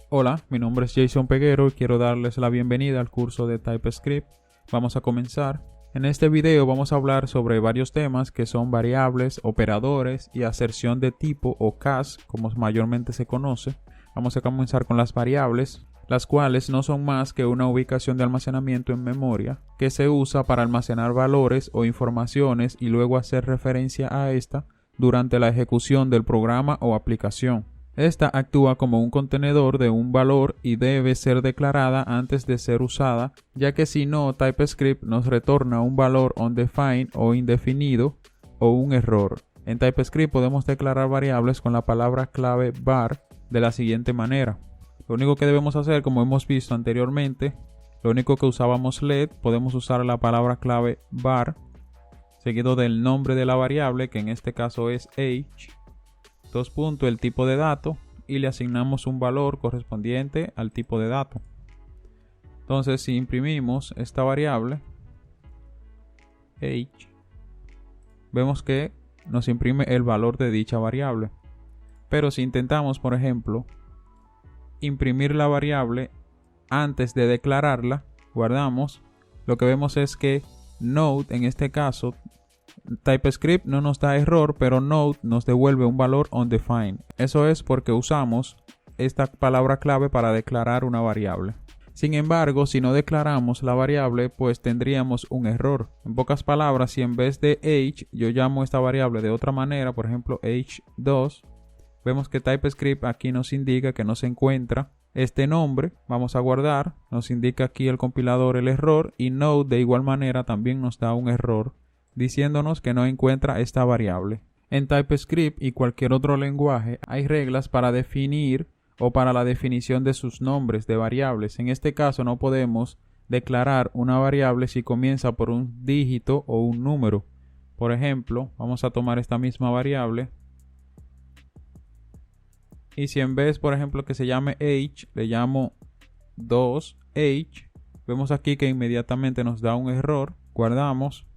Hola, mi nombre es Jason Peguero y quiero darles la bienvenida al curso de TypeScript. Vamos a comenzar. En este video vamos a hablar sobre varios temas que son variables, operadores y aserción de tipo o cast, como mayormente se conoce. Vamos a comenzar con las variables, las cuales no son más que una ubicación de almacenamiento en memoria que se usa para almacenar valores o informaciones y luego hacer referencia a esta durante la ejecución del programa o aplicación. Esta actúa como un contenedor de un valor y debe ser declarada antes de ser usada, ya que si no, TypeScript nos retorna un valor undefined o indefinido o un error. En TypeScript podemos declarar variables con la palabra clave var de la siguiente manera. Lo único que debemos hacer, como hemos visto anteriormente, lo único que usábamos let, podemos usar la palabra clave var seguido del nombre de la variable, que en este caso es age, el tipo de dato, y le asignamos un valor correspondiente al tipo de dato. Entonces, si imprimimos esta variable age, vemos que nos imprime el valor de dicha variable. Pero si intentamos, por ejemplo, imprimir la variable antes de declararla, guardamos, lo que vemos es que Node, en este caso, TypeScript no nos da error, pero Node nos devuelve un valor undefined. Eso es porque usamos esta palabra clave para declarar una variable. Sin embargo, si no declaramos la variable, pues tendríamos un error. En pocas palabras, si en vez de age yo llamo esta variable de otra manera, por ejemplo age2, vemos que TypeScript aquí nos indica que no se encuentra este nombre. Vamos a guardar, nos indica aquí el compilador el error, y Node de igual manera también nos da un error diciéndonos que no encuentra esta variable. En TypeScript y cualquier otro lenguaje hay reglas para definir o para la definición de sus nombres de variables. En este caso no podemos declarar una variable si comienza por un dígito o un número. Por ejemplo, vamos a tomar esta misma variable y si en vez, por ejemplo, que se llame age, le llamo 2age, vemos aquí que inmediatamente nos da un error. Guardamos.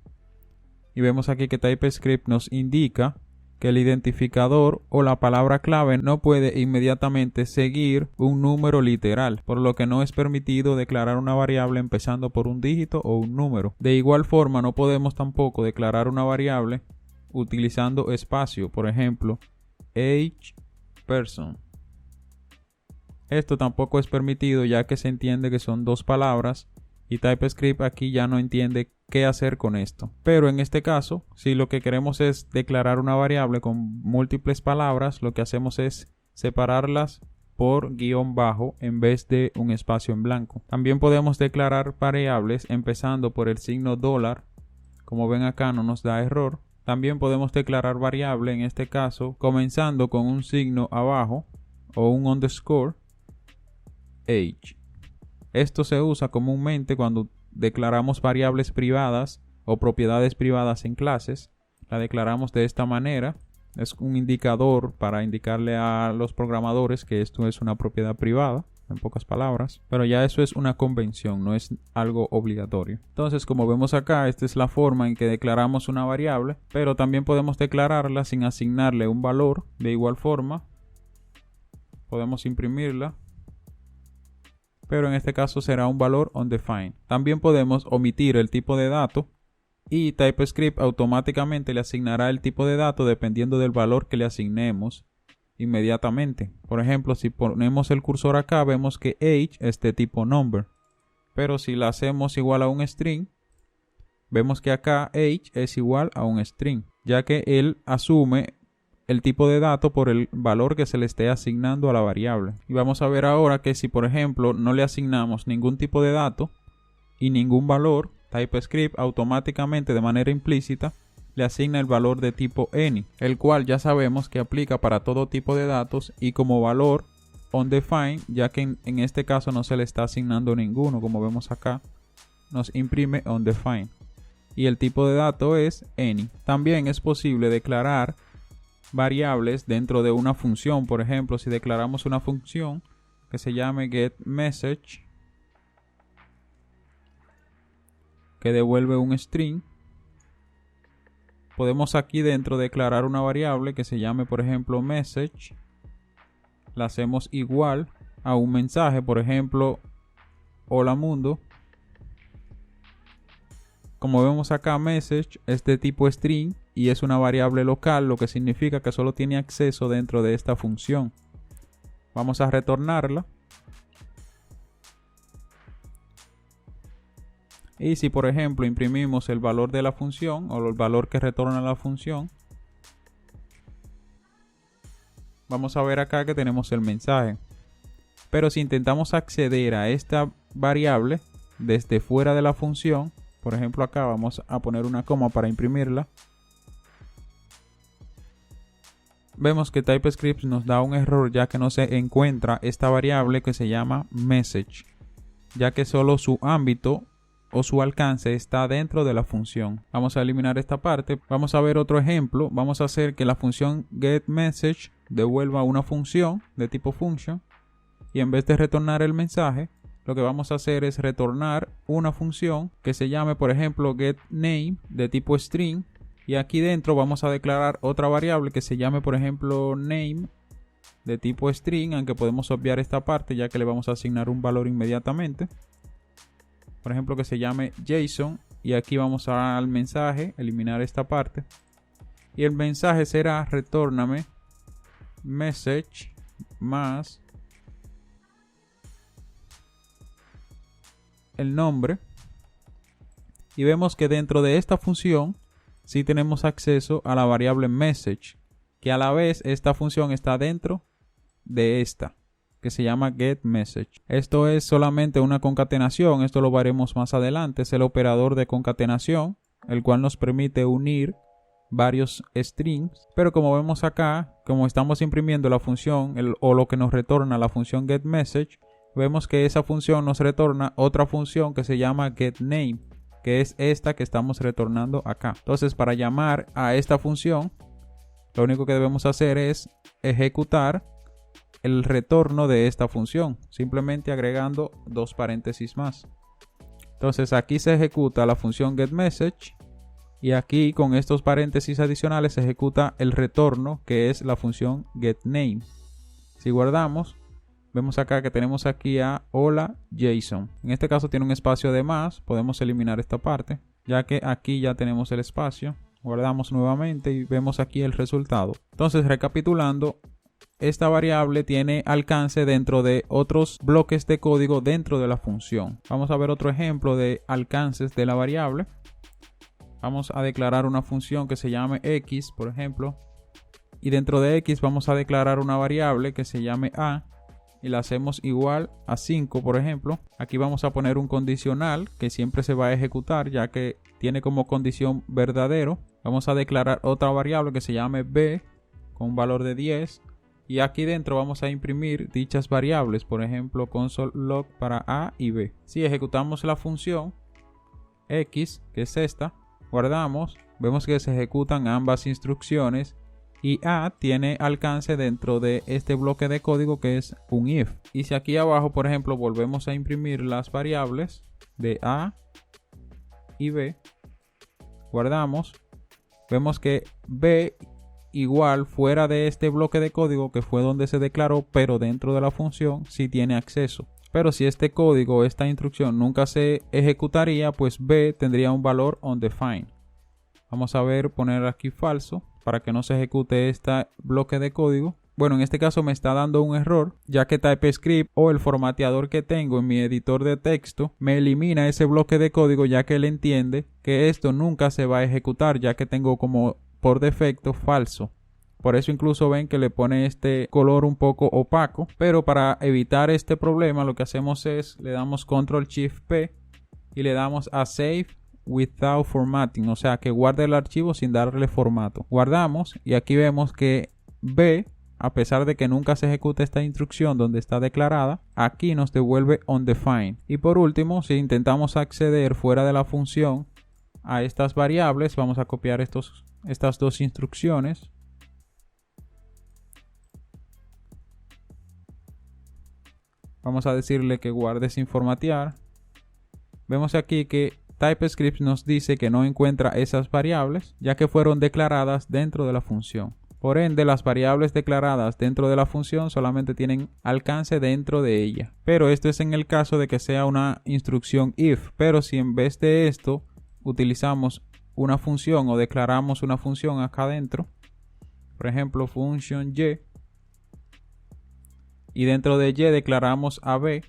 Y vemos aquí que TypeScript nos indica que el identificador o la palabra clave no puede inmediatamente seguir un número literal, por lo que no es permitido declarar una variable empezando por un dígito o un número. De igual forma, no podemos tampoco declarar una variable utilizando espacio, por ejemplo, age person. Esto tampoco es permitido, ya que se entiende que son dos palabras y TypeScript aquí ya no entiende qué hacer con esto. Pero en este caso, si lo que queremos es declarar una variable con múltiples palabras, lo que hacemos es separarlas por guión bajo en vez de un espacio en blanco. También podemos declarar variables empezando por el signo $. Como ven acá no nos da error. También podemos declarar variable, en este caso, comenzando con un signo abajo o un underscore age. Esto se usa comúnmente cuando declaramos variables privadas o propiedades privadas en clases. La declaramos de esta manera. Es un indicador para indicarle a los programadores que esto es una propiedad privada, en pocas palabras. Pero ya eso es una convención, no es algo obligatorio. Entonces, como vemos acá, esta es la forma en que declaramos una variable, pero también podemos declararla sin asignarle un valor. De igual forma, podemos imprimirla, pero en este caso será un valor undefined. También podemos omitir el tipo de dato y TypeScript automáticamente le asignará el tipo de dato dependiendo del valor que le asignemos inmediatamente. Por ejemplo, si ponemos el cursor acá, vemos que age es de tipo number, pero si la hacemos igual a un string, vemos que acá age es igual a un string, ya que él asume el tipo de dato por el valor que se le esté asignando a la variable. Y vamos a ver ahora que si por ejemplo no le asignamos ningún tipo de dato y ningún valor, TypeScript automáticamente de manera implícita le asigna el valor de tipo any, el cual ya sabemos que aplica para todo tipo de datos y como valor undefined, ya que en este caso no se le está asignando ninguno. Como vemos acá, nos imprime undefined y el tipo de dato es any. También es posible declarar variables dentro de una función. Por ejemplo, si declaramos una función que se llame getMessage, que devuelve un string, podemos aquí dentro declarar una variable que se llame, por ejemplo, message. La hacemos igual a un mensaje, por ejemplo, hola mundo. Como vemos acá, message es de tipo string y es una variable local, lo que significa que solo tiene acceso dentro de esta función. Vamos a retornarla. Y si por ejemplo imprimimos el valor de la función o el valor que retorna la función, vamos a ver acá que tenemos el mensaje. Pero si intentamos acceder a esta variable desde fuera de la función, por ejemplo acá vamos a poner una coma para imprimirla, vemos que TypeScript nos da un error ya que no se encuentra esta variable que se llama message, ya que solo su ámbito o su alcance está dentro de la función. Vamos a eliminar esta parte. Vamos a ver otro ejemplo. Vamos a hacer que la función getMessage devuelva una función de tipo function, y en vez de retornar el mensaje, lo que vamos a hacer es retornar una función que se llame, por ejemplo, getName de tipo string, y aquí dentro vamos a declarar otra variable que se llame, por ejemplo, name de tipo string, aunque podemos obviar esta parte ya que le vamos a asignar un valor inmediatamente. Por ejemplo, que se llame JSON, y aquí vamos al mensaje, eliminar esta parte, y el mensaje será retórname message más el nombre, y vemos que dentro de esta función sí tenemos acceso a la variable message, que a la vez esta función está dentro de esta que se llama getMessage. Esto es solamente una concatenación, esto lo veremos más adelante. Es el operador de concatenación, el cual nos permite unir varios strings, pero como vemos acá, como estamos imprimiendo la función o lo que nos retorna la función getMessage, vemos que esa función nos retorna otra función que se llama getName, que es esta que estamos retornando acá. Entonces, para llamar a esta función, lo único que debemos hacer es ejecutar el retorno de esta función, simplemente agregando dos paréntesis más. Entonces aquí se ejecuta la función getMessage, y aquí con estos paréntesis adicionales se ejecuta el retorno, que es la función getName. Si guardamos, vemos acá que tenemos aquí a hola JSON. En este caso tiene un espacio de más, podemos eliminar esta parte, ya que aquí ya tenemos el espacio. Guardamos nuevamente y vemos aquí el resultado. Entonces, recapitulando, esta variable tiene alcance dentro de otros bloques de código dentro de la función. Vamos a ver otro ejemplo de alcances de la variable. Vamos a declarar una función que se llame x, por ejemplo, y dentro de x vamos a declarar una variable que se llame a, y la hacemos igual a 5, por ejemplo. Aquí vamos a poner un condicional que siempre se va a ejecutar ya que tiene como condición verdadero. Vamos a declarar otra variable que se llame b con un valor de 10. Y aquí dentro vamos a imprimir dichas variables, por ejemplo, console log para a y b. Si ejecutamos la función x, que es esta, guardamos, vemos que se ejecutan ambas instrucciones y a tiene alcance dentro de este bloque de código que es un if. Y si aquí abajo, por ejemplo, volvemos a imprimir las variables de a y b, guardamos, vemos que b igual fuera de este bloque de código que fue donde se declaró, pero dentro de la función sí tiene acceso. Pero si este código, esta instrucción nunca se ejecutaría, pues b tendría un valor undefined. Vamos a ver, poner aquí falso para que no se ejecute este bloque de código. Bueno, en este caso me está dando un error, ya que TypeScript o el formateador que tengo en mi editor de texto me elimina ese bloque de código, ya que él entiende que esto nunca se va a ejecutar, ya que tengo como por defecto falso. Por eso incluso ven que le pone este color un poco opaco. Pero para evitar este problema lo que hacemos es le damos Ctrl Shift P y le damos a Save Without Formatting, o sea que guarde el archivo sin darle formato. Guardamos y aquí vemos que B, a pesar de que nunca se ejecuta esta instrucción donde está declarada, aquí nos devuelve undefined. Y por último, si intentamos acceder fuera de la función a estas variables, vamos a copiar estas dos instrucciones. Vamos a decirle que guarde sin formatear. Vemos aquí que TypeScript nos dice que no encuentra esas variables ya que fueron declaradas dentro de la función. Por ende, las variables declaradas dentro de la función solamente tienen alcance dentro de ella. Pero esto es en el caso de que sea una instrucción if. Pero si en vez de esto utilizamos una función o declaramos una función acá adentro, por ejemplo, function y, y dentro de y declaramos a b,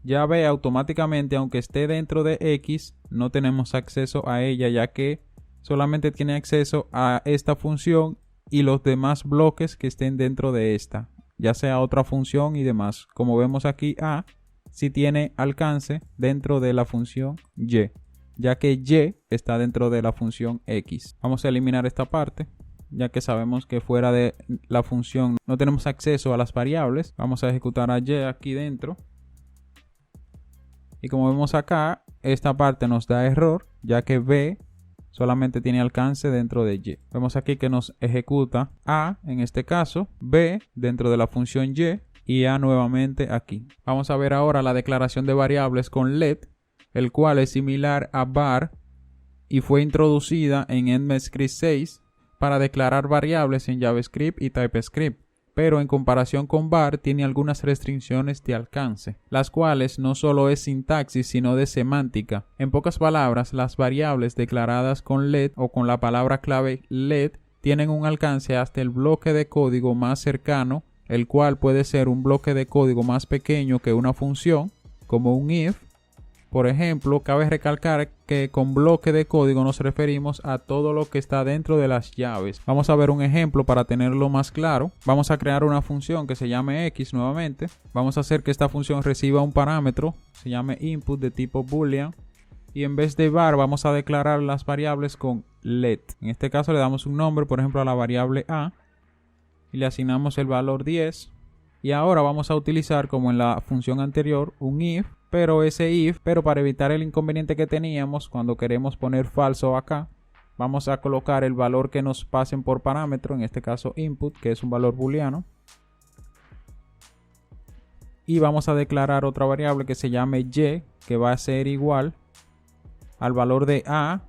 ya b automáticamente, aunque esté dentro de x, no tenemos acceso a ella, ya que solamente tiene acceso a esta función y los demás bloques que estén dentro de esta, ya sea otra función y demás. Como vemos aquí, a sí tiene alcance dentro de la función y, ya que y está dentro de la función x. Vamos a eliminar esta parte, ya que sabemos que fuera de la función no tenemos acceso a las variables. Vamos a ejecutar a y aquí dentro. Y como vemos acá, esta parte nos da error, ya que b solamente tiene alcance dentro de y. Vemos aquí que nos ejecuta a, en este caso, b dentro de la función y a nuevamente aquí. Vamos a ver ahora la declaración de variables con let, el cual es similar a var y fue introducida en ECMAScript 6 para declarar variables en JavaScript y TypeScript. Pero en comparación con var tiene algunas restricciones de alcance, las cuales no solo es sintaxis sino de semántica. En pocas palabras, las variables declaradas con let o con la palabra clave let tienen un alcance hasta el bloque de código más cercano, el cual puede ser un bloque de código más pequeño que una función, como un if. Por ejemplo, cabe recalcar que con bloque de código nos referimos a todo lo que está dentro de las llaves. Vamos a ver un ejemplo para tenerlo más claro. Vamos a crear una función que se llame x nuevamente. Vamos a hacer que esta función reciba un parámetro, se llame input de tipo boolean. Y en vez de var vamos a declarar las variables con let. En este caso le damos un nombre, por ejemplo, a la variable a. Y le asignamos el valor 10. Y ahora vamos a utilizar, como en la función anterior, un if. Pero para evitar el inconveniente que teníamos cuando queremos poner falso acá, vamos a colocar el valor que nos pasen por parámetro, en este caso input, que es un valor booleano. Y vamos a declarar otra variable que se llame y, que va a ser igual al valor de a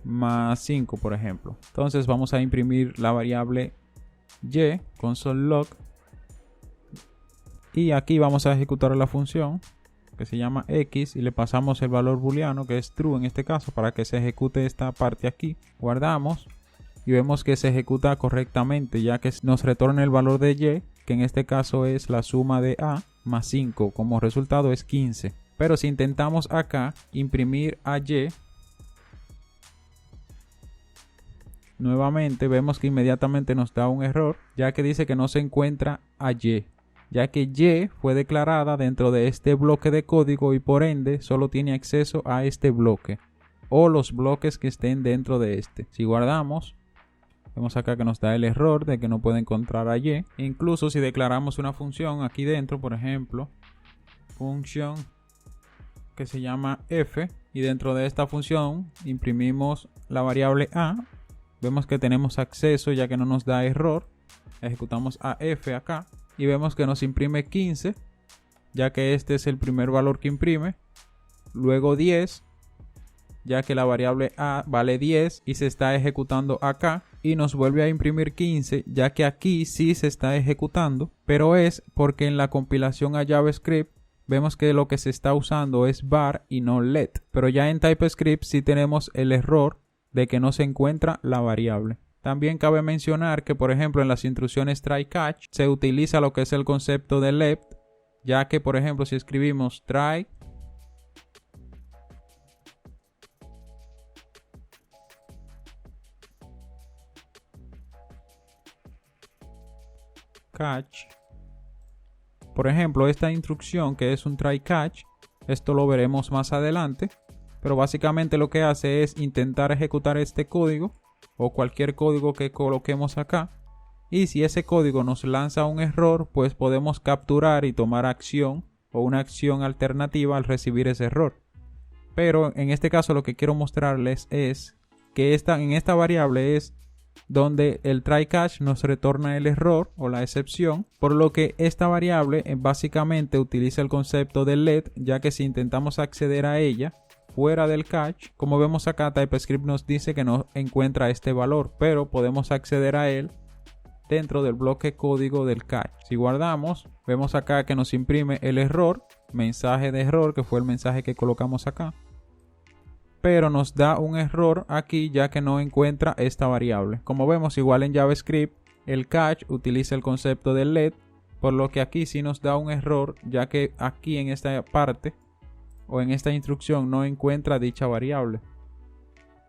más 5, por ejemplo. Entonces vamos a imprimir la variable y, console.log, y aquí vamos a ejecutar la función que se llama x y le pasamos el valor booleano, que es true en este caso, para que se ejecute esta parte aquí. Guardamos y vemos que se ejecuta correctamente, ya que nos retorna el valor de y, que en este caso es la suma de a más 5, como resultado es 15. Pero si intentamos acá imprimir a y, nuevamente vemos que inmediatamente nos da un error, ya que dice que no se encuentra a y, ya que y fue declarada dentro de este bloque de código y por ende solo tiene acceso a este bloque o los bloques que estén dentro de este. Si guardamos, vemos acá que nos da el error de que no puede encontrar a y. Incluso si declaramos una función aquí dentro, por ejemplo, función que se llama f, y dentro de esta función imprimimos la variable a, vemos que tenemos acceso ya que no nos da error. Ejecutamos a f acá y vemos que nos imprime 15, ya que este es el primer valor que imprime. Luego 10, ya que la variable a vale 10 y se está ejecutando acá. Y nos vuelve a imprimir 15, ya que aquí sí se está ejecutando, pero es porque en la compilación a JavaScript vemos que lo que se está usando es var y no let. Pero ya en TypeScript sí tenemos el error de que no se encuentra la variable. También cabe mencionar que, por ejemplo, en las instrucciones try catch se utiliza lo que es el concepto de let, ya que, por ejemplo, si escribimos try catch, por ejemplo, esta instrucción que es un try catch, esto lo veremos más adelante, pero básicamente lo que hace es intentar ejecutar este código o cualquier código que coloquemos acá, y si ese código nos lanza un error, pues podemos capturar y tomar acción o una acción alternativa al recibir ese error. Pero en este caso lo que quiero mostrarles es que en esta variable es donde el try catch nos retorna el error o la excepción, por lo que esta variable básicamente utiliza el concepto de let, ya que si intentamos acceder a ella fuera del cache, como vemos acá, TypeScript nos dice que no encuentra este valor, pero podemos acceder a él dentro del bloque código del cache. Si guardamos, vemos acá que nos imprime el error, mensaje de error, que fue el mensaje que colocamos acá, pero nos da un error aquí ya que no encuentra esta variable. Como vemos, igual en JavaScript, el cache utiliza el concepto del let, por lo que aquí sí nos da un error, ya que aquí en esta parte o en esta instrucción no encuentra dicha variable.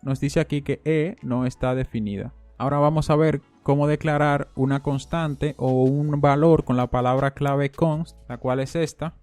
Nos dice aquí que e no está definida. Ahora vamos a ver cómo declarar una constante o un valor con la palabra clave const, la cual es esta.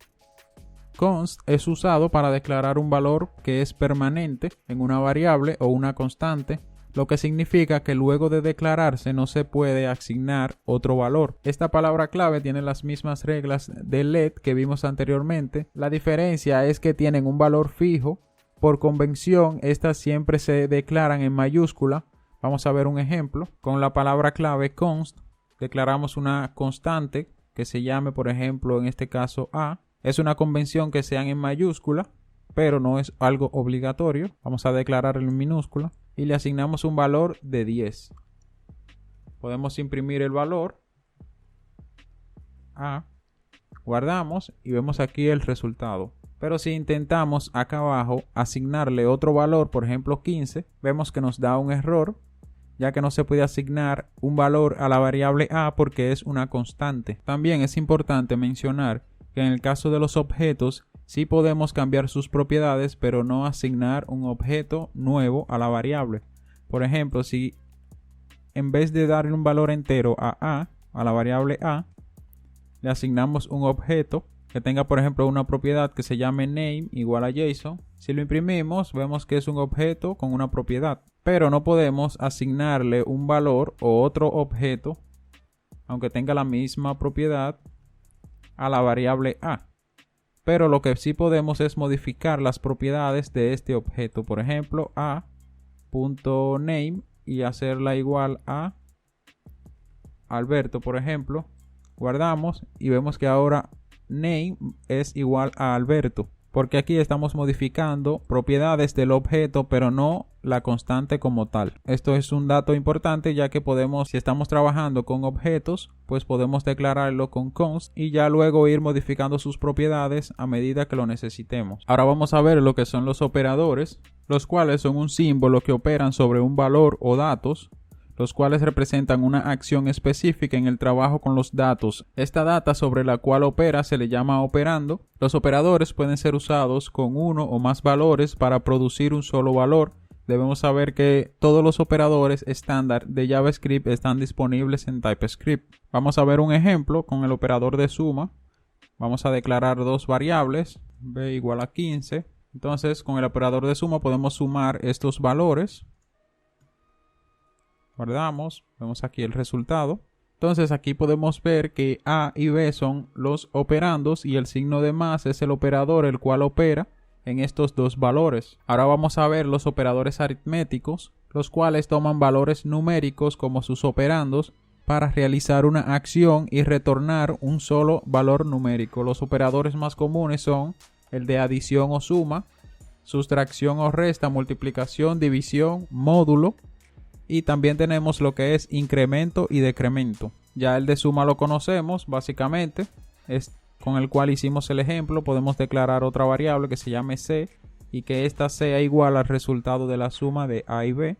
Const es usado para declarar un valor que es permanente en una variable o una constante, lo que significa que luego de declararse no se puede asignar otro valor. Esta palabra clave tiene las mismas reglas del let que vimos anteriormente. La diferencia es que tienen un valor fijo. Por convención, estas siempre se declaran en mayúscula. Vamos a ver un ejemplo. Con la palabra clave const declaramos una constante que se llame, por ejemplo, en este caso a. Es una convención que sean en mayúscula, pero no es algo obligatorio. Vamos a declarar en minúscula y le asignamos un valor de 10. Podemos imprimir el valor a, guardamos y vemos aquí el resultado. Pero si intentamos acá abajo asignarle otro valor, por ejemplo 15, vemos que nos da un error, ya que no se puede asignar un valor a la variable a porque es una constante. También es importante mencionar que en el caso de los objetos sí podemos cambiar sus propiedades, pero no asignar un objeto nuevo a la variable. Por ejemplo, si en vez de darle un valor entero a la variable a, le asignamos un objeto que tenga, por ejemplo, una propiedad que se llame name igual a JSON. Si lo imprimimos, vemos que es un objeto con una propiedad, pero no podemos asignarle un valor o otro objeto, aunque tenga la misma propiedad, a la variable a. Pero lo que sí podemos es modificar las propiedades de este objeto. Por ejemplo, a.name y hacerla igual a Alberto, por ejemplo. Guardamos y vemos que ahora name es igual a Alberto, porque aquí estamos modificando propiedades del objeto, pero no la constante como tal. Esto es un dato importante, ya que podemos, si estamos trabajando con objetos, pues podemos declararlo con const y ya luego ir modificando sus propiedades a medida que lo necesitemos. Ahora vamos a ver lo que son los operadores, los cuales son un símbolo que operan sobre un valor o datos, los cuales representan una acción específica en el trabajo con los datos. Esta data sobre la cual opera se le llama operando. Los operadores pueden ser usados con uno o más valores para producir un solo valor. Debemos saber que todos los operadores estándar de JavaScript están disponibles en TypeScript. Vamos a ver un ejemplo con el operador de suma. Vamos a declarar dos variables, b igual a 15. Entonces, con el operador de suma podemos sumar estos valores. Guardamos, vemos aquí el resultado. Entonces aquí podemos ver que a y b son los operandos y el signo de más es el operador el cual opera en estos dos valores. Ahora vamos a ver los operadores aritméticos, los cuales toman valores numéricos como sus operandos para realizar una acción y retornar un solo valor numérico. Los operadores más comunes son el de adición o suma, sustracción o resta, multiplicación, división, módulo. Y también tenemos lo que es incremento y decremento. Ya el de suma lo conocemos, básicamente. Es con el cual hicimos el ejemplo. Podemos declarar otra variable que se llame c. Y que ésta sea igual al resultado de la suma de a y b.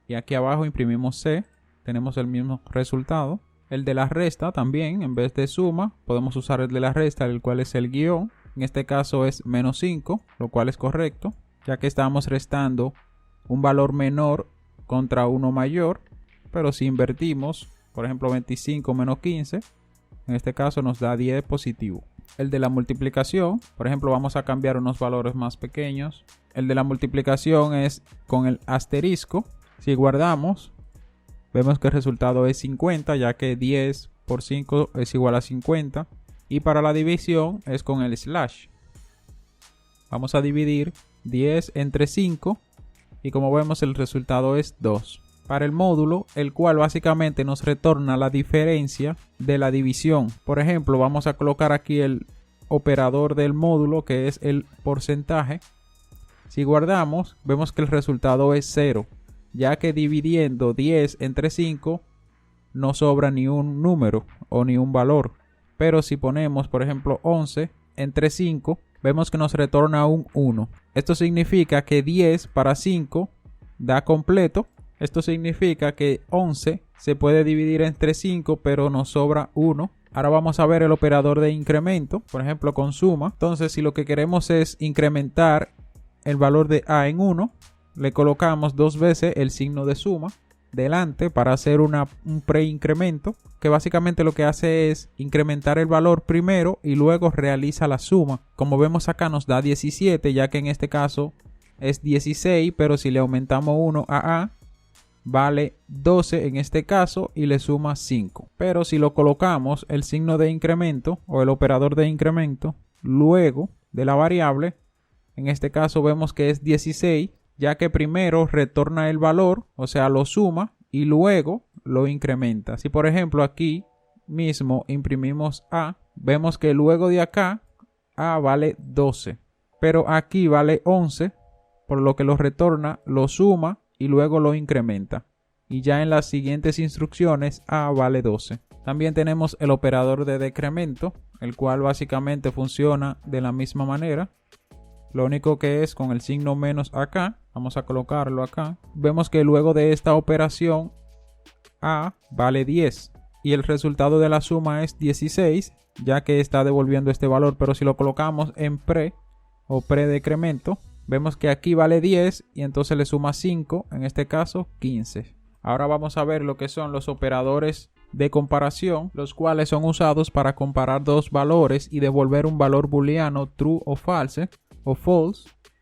Y aquí abajo imprimimos c. Tenemos el mismo resultado. El de la resta también, en vez de suma, podemos usar el de la resta, el cual es el guión. En este caso es menos 5, lo cual es correcto, ya que estamos restando un valor menor contra uno mayor, pero si invertimos, por ejemplo 25 menos 15, en este caso nos da 10 positivo. El de la multiplicación, por ejemplo, vamos a cambiar unos valores más pequeños. El de la multiplicación es con el asterisco. Si guardamos, vemos que el resultado es 50, ya que 10 por 5 es igual a 50. Y para la división es con el slash. Vamos a dividir 10 entre 5. Y como vemos el resultado es 2. Para el módulo, el cual básicamente nos retorna la diferencia de la división. Por ejemplo, vamos a colocar aquí el operador del módulo, que es el porcentaje. Si guardamos, vemos que el resultado es 0, ya que dividiendo 10 entre 5 no sobra ni un número o ni un valor. Pero si ponemos, por ejemplo, 11 entre 5, vemos que nos retorna un 1. Esto significa que 10 para 5 da completo. Esto significa que 11 se puede dividir entre 5, pero nos sobra 1. Ahora vamos a ver el operador de incremento, por ejemplo con suma. Entonces, si lo que queremos es incrementar el valor de A en 1, le colocamos 2 veces el signo de suma delante para hacer un preincremento, que básicamente lo que hace es incrementar el valor primero y luego realiza la suma. Como vemos acá nos da 17, ya que en este caso es 16, pero si le aumentamos 1 a A, vale 12 en este caso y le suma 5. Pero si lo colocamos el signo de incremento o el operador de incremento luego de la variable, en este caso vemos que es 16, ya que primero retorna el valor, o sea, lo suma y luego lo incrementa. Si por ejemplo aquí mismo imprimimos A, vemos que luego de acá A vale 12, pero aquí vale 11, por lo que lo retorna, lo suma y luego lo incrementa. Y ya en las siguientes instrucciones A vale 12. También tenemos el operador de decremento, el cual básicamente funciona de la misma manera. Lo único que es con el signo menos acá, vamos a colocarlo acá. Vemos que luego de esta operación A vale 10 y el resultado de la suma es 16, ya que está devolviendo este valor. Pero si lo colocamos en pre o predecremento, vemos que aquí vale 10 y entonces le suma 5, en este caso 15. Ahora vamos a ver lo que son los operadores de comparación, los cuales son usados para comparar dos valores y devolver un valor booleano true o false,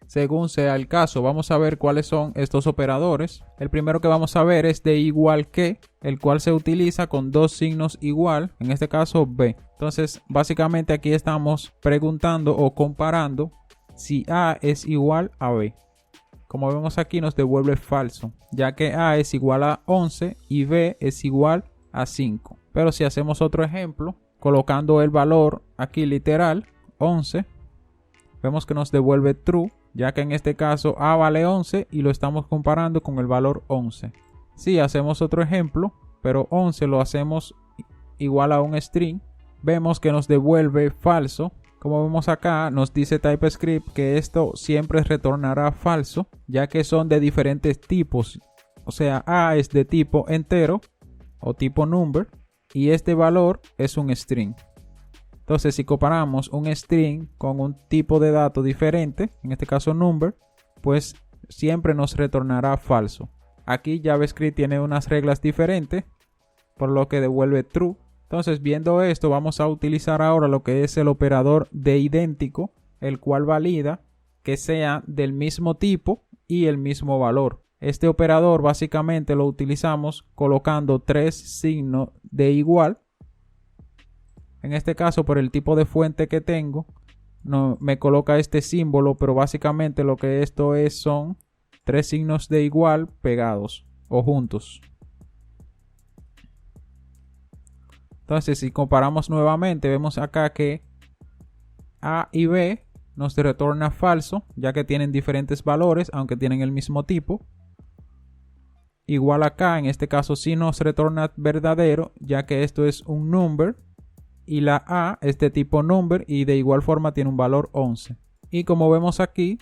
según sea el caso. Vamos a ver cuáles son estos operadores. El primero que vamos a ver es de igual que, el cual se utiliza con dos signos igual, en este caso B. Entonces básicamente aquí estamos preguntando o comparando si A es igual a B. Como vemos aquí nos devuelve falso, ya que A es igual a 11 y B es igual a 5. Pero si hacemos otro ejemplo, colocando el valor aquí literal, 11, vemos que nos devuelve true, ya que en este caso A vale 11 y lo estamos comparando con el valor 11. Si hacemos otro ejemplo, pero 11 lo hacemos igual a un string, vemos que nos devuelve falso. Como vemos acá, nos dice TypeScript que esto siempre retornará falso, ya que son de diferentes tipos. O sea, A es de tipo entero o tipo number y este valor es un string. Entonces, si comparamos un string con un tipo de dato diferente, en este caso number, pues siempre nos retornará falso. Aquí JavaScript tiene unas reglas diferentes, por lo que devuelve true. Entonces, viendo esto, vamos a utilizar ahora lo que es el operador de idéntico, el cual valida que sea del mismo tipo y el mismo valor. Este operador básicamente lo utilizamos colocando tres signos de igual. En este caso, por el tipo de fuente que tengo, no me coloca este símbolo, pero básicamente lo que esto es son tres signos de igual pegados o juntos. Entonces, si comparamos nuevamente, vemos acá que A y B nos retorna falso, ya que tienen diferentes valores, aunque tienen el mismo tipo. Igual acá, en este caso sí nos retorna verdadero, ya que esto es un number. Y la A es de tipo number y de igual forma tiene un valor 11. Y como vemos aquí,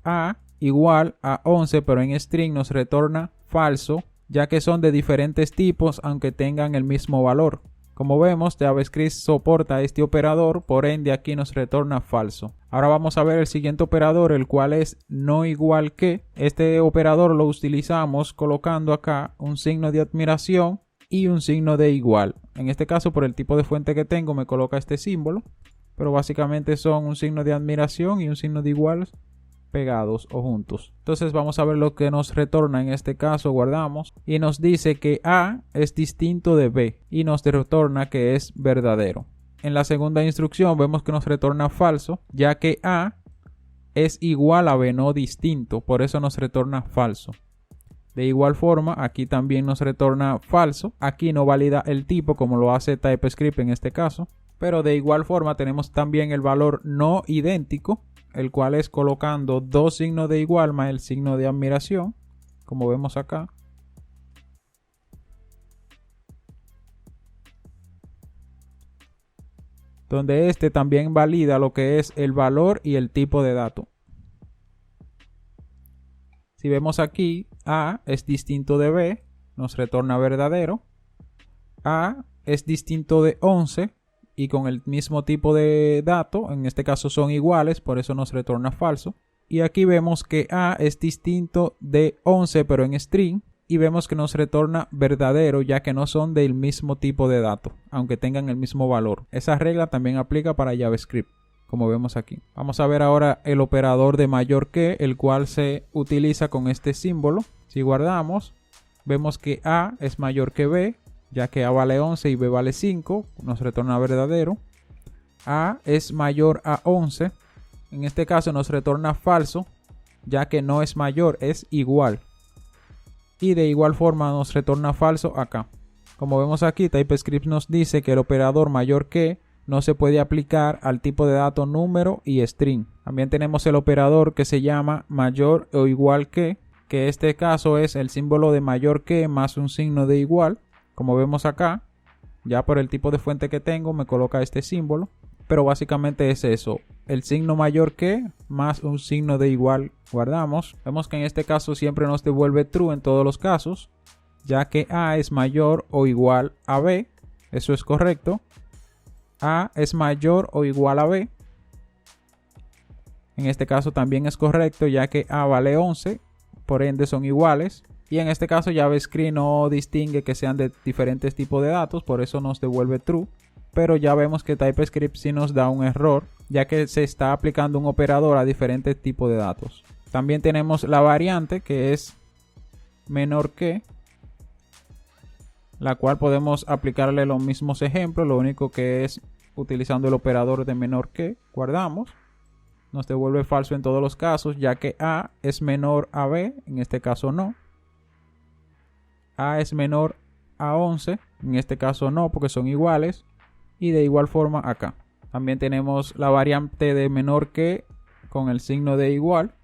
A igual a 11, pero en string nos retorna falso, ya que son de diferentes tipos, aunque tengan el mismo valor. Como vemos, JavaScript soporta este operador, por ende aquí nos retorna falso. Ahora vamos a ver el siguiente operador, el cual es no igual que. Este operador lo utilizamos colocando acá un signo de admiración y un signo de igual. En este caso, por el tipo de fuente que tengo, me coloca este símbolo, pero básicamente son un signo de admiración y un signo de igual pegados o juntos. Entonces vamos a ver lo que nos retorna. En este caso guardamos y nos dice que A es distinto de B y nos retorna que es verdadero. En la segunda instrucción vemos que nos retorna falso, ya que A es igual a B, no distinto, por eso nos retorna falso. De igual forma, aquí también nos retorna falso. Aquí no valida el tipo como lo hace TypeScript en este caso, pero de igual forma tenemos también el valor no idéntico, el cual es colocando dos signos de igual más el signo de admiración, como vemos acá. Donde este también valida lo que es el valor y el tipo de dato. Si vemos aquí, A es distinto de B, nos retorna verdadero. A es distinto de 11 y con el mismo tipo de dato, en este caso son iguales, por eso nos retorna falso. Y aquí vemos que A es distinto de 11 pero en string, y vemos que nos retorna verdadero ya que no son del mismo tipo de dato, aunque tengan el mismo valor. Esa regla también aplica para JavaScript, como vemos aquí. Vamos a ver ahora el operador de mayor que, el cual se utiliza con este símbolo. Si guardamos, vemos que A es mayor que B, ya que A vale 11 y B vale 5, nos retorna verdadero. A es mayor a 11, en este caso nos retorna falso, ya que no es mayor, es igual. Y de igual forma nos retorna falso acá. Como vemos aquí, TypeScript nos dice que el operador mayor que no se puede aplicar al tipo de dato número y string. También tenemos el operador que se llama mayor o igual que este caso es el símbolo de mayor que más un signo de igual. Como vemos acá, ya por el tipo de fuente que tengo me coloca este símbolo. Pero básicamente es eso, el signo mayor que más un signo de igual. Guardamos. Vemos que en este caso siempre nos devuelve true en todos los casos, ya que A es mayor o igual a B. Eso es correcto. A es mayor o igual a B. En este caso también es correcto, ya que A vale 11, por ende son iguales. Y en este caso JavaScript no distingue que sean de diferentes tipos de datos, por eso nos devuelve true. Pero ya vemos que TypeScript sí nos da un error, ya que se está aplicando un operador a diferentes tipos de datos. También tenemos la variante, que es menor que, la cual podemos aplicarle los mismos ejemplos, lo único que es utilizando el operador de menor que. Guardamos. Nos devuelve falso en todos los casos, ya que A es menor a B, en este caso no. A es menor a 11, en este caso no, porque son iguales. Y de igual forma acá. También tenemos la variante de menor que con el signo de igual.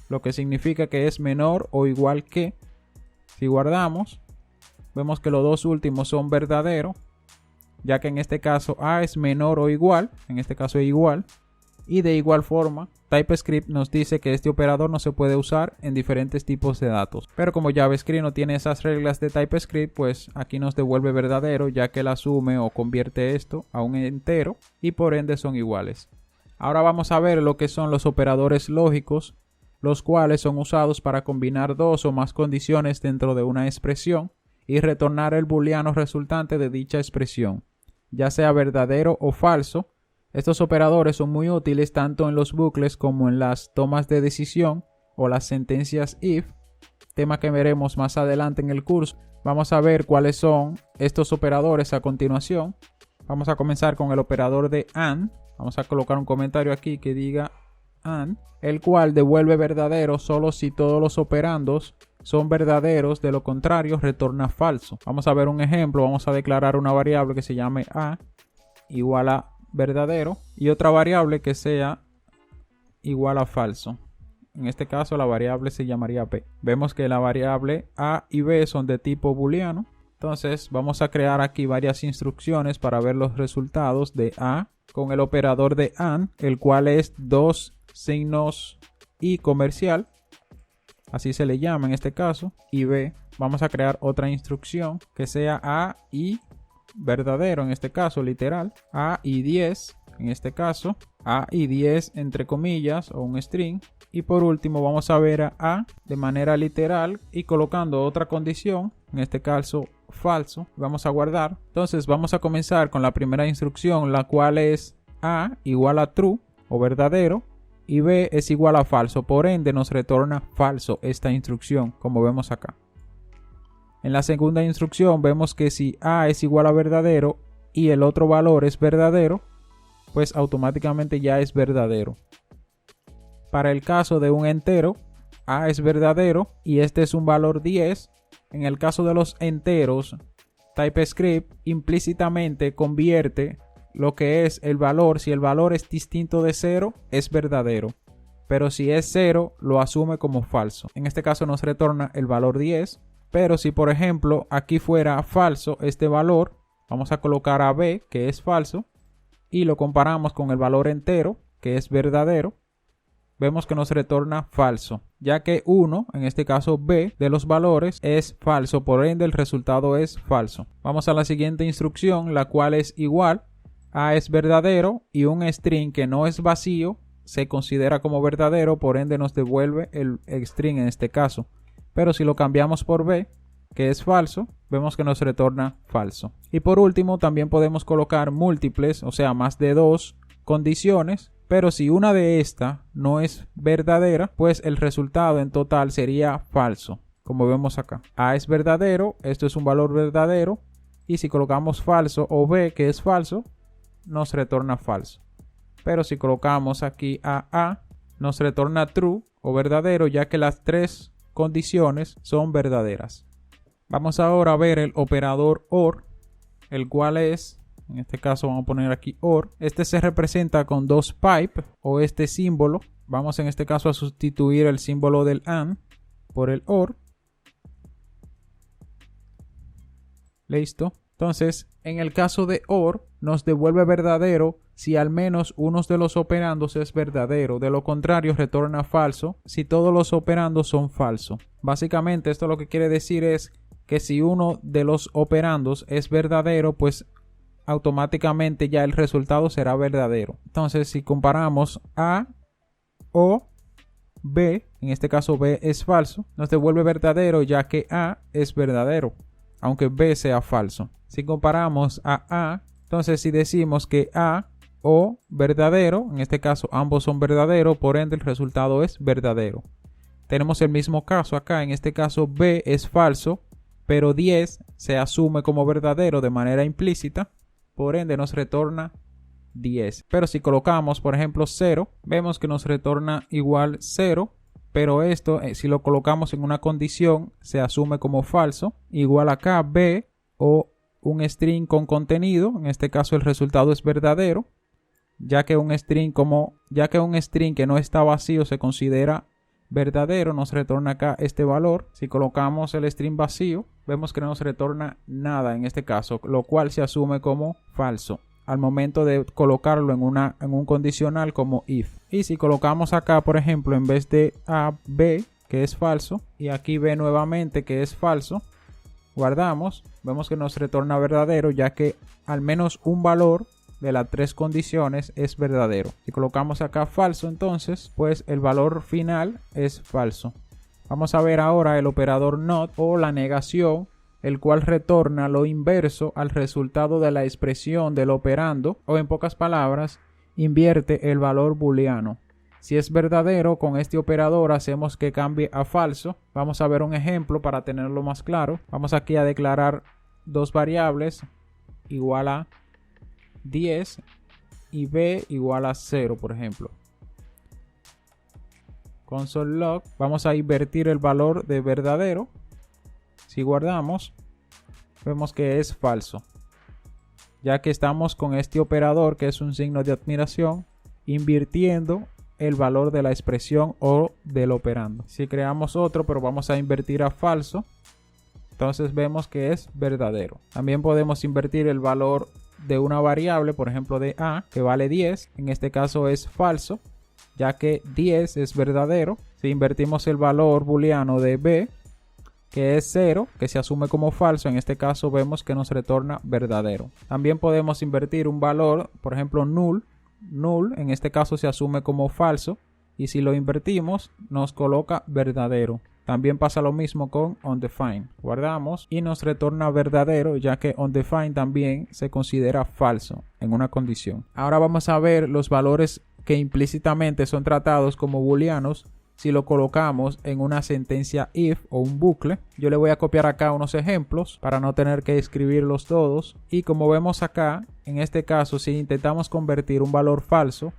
Lo que significa que es menor o igual que. Si guardamos, vemos que los dos últimos son verdaderos, ya que en este caso A es menor o igual, en este caso es igual. Y de igual forma, TypeScript nos dice que este operador no se puede usar en diferentes tipos de datos. Pero como JavaScript no tiene esas reglas de TypeScript, pues aquí nos devuelve verdadero, ya que él asume o convierte esto a un entero y por ende son iguales. Ahora vamos a ver lo que son los operadores lógicos, los cuales son usados para combinar dos o más condiciones dentro de una expresión y retornar el booleano resultante de dicha expresión, ya sea verdadero o falso. Estos operadores son muy útiles tanto en los bucles como en las tomas de decisión o las sentencias if, tema que veremos más adelante en el curso. Vamos a ver cuáles son estos operadores a continuación. Vamos a comenzar con el operador de AND. Vamos a colocar un comentario aquí que diga AND, el cual devuelve verdadero solo si todos los operandos son verdaderos, de lo contrario retorna falso. Vamos a ver un ejemplo. Vamos a declarar una variable que se llame A igual a verdadero y otra variable que sea igual a falso. En este caso la variable se llamaría B. Vemos que la variable A y B son de tipo booleano. Entonces vamos a crear aquí varias instrucciones para ver los resultados de A con el operador de AND, el cual es dos signos y comercial, así se le llama en este caso, y B. Vamos a crear otra instrucción que sea A y verdadero, en este caso literal, A y 10, en este caso A y 10 entre comillas o un string. Y por último vamos a ver a de manera literal y colocando otra condición, en este caso falso. Vamos a guardar. Entonces vamos a comenzar con la primera instrucción, la cual es A igual a true o verdadero y B es igual a falso, por ende nos retorna falso esta instrucción, como vemos acá. En la segunda instrucción vemos que si A es igual a verdadero y el otro valor es verdadero, pues automáticamente ya es verdadero. Para el caso de un entero, A es verdadero y este es un valor 10. En el caso de los enteros, TypeScript implícitamente convierte lo que es el valor. Si el valor es distinto de 0, es verdadero. Pero si es 0, lo asume como falso. En este caso nos retorna el valor 10. Pero si por ejemplo aquí fuera falso este valor, vamos a colocar a b, que es falso, y lo comparamos con el valor entero, que es verdadero, vemos que nos retorna falso, ya que 1, en este caso b, de los valores es falso, por ende el resultado es falso. Vamos a la siguiente instrucción, la cual es igual, a es verdadero y un string que no es vacío se considera como verdadero, por ende nos devuelve el string en este caso. Pero si lo cambiamos por b, que es falso, vemos que nos retorna falso. Y por último, también podemos colocar múltiples, o sea, más de 2 condiciones, pero si una de estas no es verdadera, pues el resultado en total sería falso, como vemos acá. A es verdadero, esto es un valor verdadero, y si colocamos falso o b, que es falso, nos retorna falso. Pero si colocamos aquí a, nos retorna true o verdadero, ya que las 3 condiciones son verdaderas. Vamos ahora a ver el operador OR, el cual es, en este caso vamos a poner aquí OR. Este se representa con 2 pipe o este símbolo. Vamos en este caso a sustituir el símbolo del AND por el OR. Listo. Entonces, en el caso de OR, nos devuelve verdadero si al menos uno de los operandos es verdadero. De lo contrario, retorna falso si todos los operandos son falsos. Básicamente, esto lo que quiere decir es que si uno de los operandos es verdadero, pues automáticamente ya el resultado será verdadero. Entonces, si comparamos A o B, en este caso B es falso, nos devuelve verdadero ya que A es verdadero, aunque B sea falso. Si comparamos a A, entonces si decimos que A o verdadero, en este caso ambos son verdaderos, por ende el resultado es verdadero. Tenemos el mismo caso acá, en este caso B es falso, pero 10 se asume como verdadero de manera implícita, por ende nos retorna 10. Pero si colocamos, por ejemplo, 0, vemos que nos retorna igual 0, pero esto, si lo colocamos en una condición, se asume como falso. Igual acá, B o un string con contenido, en este caso el resultado es verdadero, ya que un string que no está vacío se considera verdadero, nos retorna acá este valor. Si colocamos el string vacío, vemos que no nos retorna nada en este caso, lo cual se asume como falso al momento de colocarlo en un condicional como if. Y si colocamos acá, por ejemplo, en vez de A, B, que es falso, y aquí B nuevamente, que es falso, guardamos, vemos que nos retorna verdadero, ya que al menos un valor de las 3 condiciones es verdadero. Si colocamos acá falso, entonces, pues el valor final es falso. Vamos a ver ahora el operador NOT o la negación, el cual retorna lo inverso al resultado de la expresión del operando, o en pocas palabras, invierte el valor booleano. Si es verdadero, con este operador hacemos que cambie a falso. Vamos a ver un ejemplo para tenerlo más claro. Vamos aquí a declarar 2 variables igual a 10 y b igual a 0, por ejemplo. Console log, vamos a invertir el valor de verdadero. Si guardamos, vemos que es falso, ya que estamos con este operador, que es un signo de admiración, invirtiendo el valor de la expresión o del operando. Si creamos otro, pero vamos a invertir a falso, entonces vemos que es verdadero. También podemos invertir el valor de una variable, por ejemplo de A, que vale 10. En este caso es falso, ya que 10 es verdadero. Si invertimos el valor booleano de B, que es 0, que se asume como falso, en este caso vemos que nos retorna verdadero. También podemos invertir un valor, por ejemplo null, en este caso se asume como falso, y si lo invertimos nos coloca verdadero. También pasa lo mismo con undefined. Guardamos y nos retorna verdadero, ya que undefined también se considera falso en una condición. Ahora vamos a ver los valores que implícitamente son tratados como booleanos si lo colocamos en una sentencia if o un bucle. Yo le voy a copiar acá unos ejemplos para no tener que escribirlos todos. Y como vemos acá, en este caso, si intentamos convertir un valor falso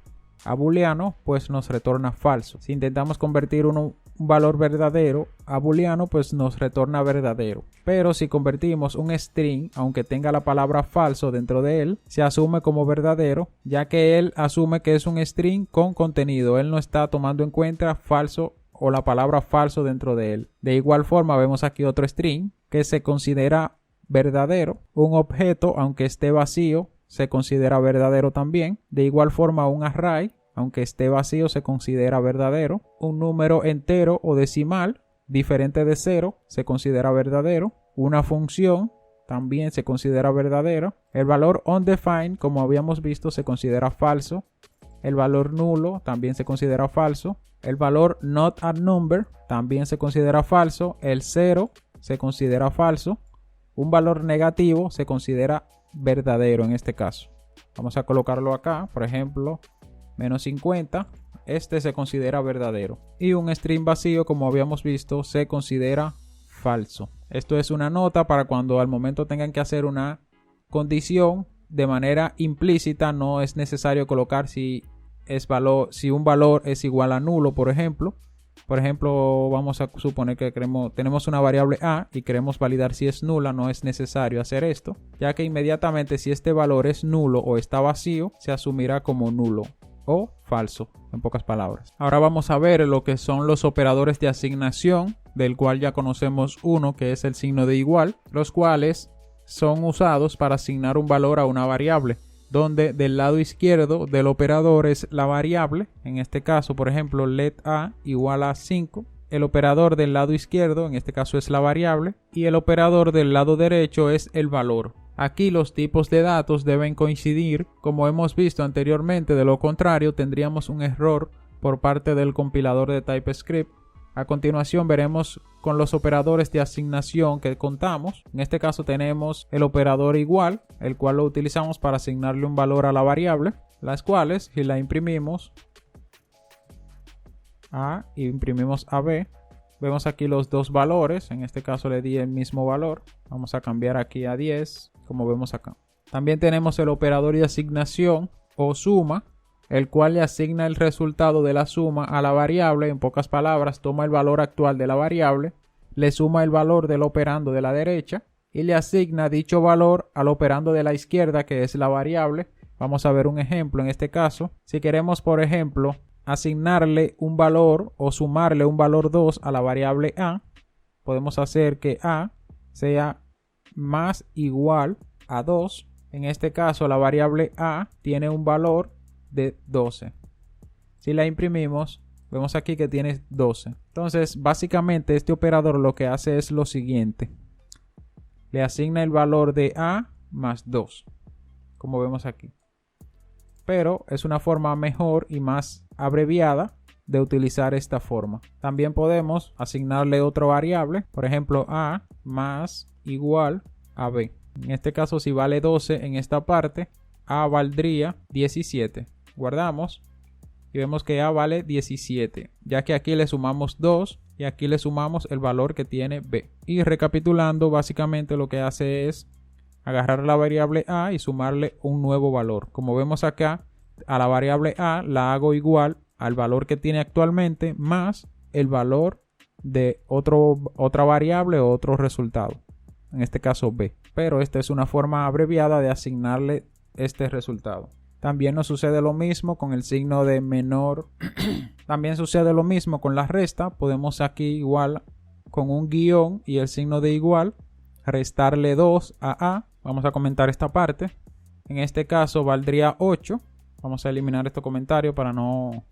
a booleano, pues nos retorna falso. Si intentamos convertir un valor verdadero a booleano, pues nos retorna verdadero. Pero si convertimos un string, aunque tenga la palabra falso dentro de él, se asume como verdadero, ya que él asume que es un string con contenido. Él no está tomando en cuenta falso o la palabra falso dentro de él. De igual forma, vemos aquí otro string que se considera verdadero. Un objeto, aunque esté vacío, se considera verdadero también. De igual forma, un array, aunque esté vacío, se considera verdadero. Un número entero o decimal diferente de 0 se considera verdadero. Una función también se considera verdadero. El valor undefined, como habíamos visto, se considera falso. El valor nulo también se considera falso. El valor not a number también se considera falso. El 0 se considera falso. Un valor negativo se considera verdadero en este caso. Vamos a colocarlo acá, por ejemplo, menos 50. Este se considera verdadero. Y un string vacío, como habíamos visto, se considera falso. Esto es una nota para cuando al momento tengan que hacer una condición de manera implícita. No es necesario colocar si un valor es igual a nulo, por ejemplo. Por ejemplo, vamos a suponer que tenemos una variable a y queremos validar si es nula. No es necesario hacer esto, ya que inmediatamente si este valor es nulo o está vacío, se asumirá como nulo o falso, en pocas palabras. Ahora vamos a ver lo que son los operadores de asignación, del cual ya conocemos uno, que es el signo de igual, los cuales son usados para asignar un valor a una variable, donde del lado izquierdo del operador es la variable. En este caso, por ejemplo, let a igual a 5. El operador del lado izquierdo, en este caso, es la variable, y el operador del lado derecho es el valor. Aquí los tipos de datos deben coincidir, como hemos visto anteriormente. De lo contrario, tendríamos un error por parte del compilador de TypeScript. A continuación veremos con los operadores de asignación que contamos. En este caso tenemos el operador igual, el cual lo utilizamos para asignarle un valor a la variable, las cuales, si la imprimimos a y imprimimos a b, vemos aquí los dos valores. En este caso le di el mismo valor. Vamos a cambiar aquí a 10, como vemos acá. También tenemos el operador de asignación o suma, el cual le asigna el resultado de la suma a la variable. En pocas palabras, toma el valor actual de la variable, le suma el valor del operando de la derecha y le asigna dicho valor al operando de la izquierda, que es la variable. Vamos a ver un ejemplo en este caso. Si queremos, por ejemplo, asignarle un valor o sumarle un valor 2 a la variable a, podemos hacer que a sea más igual a 2. En este caso, la variable a tiene un valor de 12. Si la imprimimos, vemos aquí que tiene 12. Entonces, básicamente este operador lo que hace es lo siguiente: le asigna el valor de a más 2, como vemos aquí. Pero es una forma mejor y más abreviada de utilizar esta forma. También podemos asignarle otra variable, por ejemplo, a más igual a b. En este caso, si vale 12 en esta parte, a valdría 17. Guardamos y vemos que a vale 17, ya que aquí le sumamos 2 y aquí le sumamos el valor que tiene b. Y recapitulando, básicamente lo que hace es agarrar la variable a y sumarle un nuevo valor. Como vemos acá, a la variable a la hago igual al valor que tiene actualmente más el valor de otra variable o otro resultado, en este caso b. Pero esta es una forma abreviada de asignarle este resultado. También nos sucede lo mismo con el signo de menor. También sucede lo mismo con la resta. Podemos aquí igual con un guión y el signo de igual restarle 2 a a. Vamos a comentar esta parte. En este caso valdría 8. Vamos a eliminar este comentario para no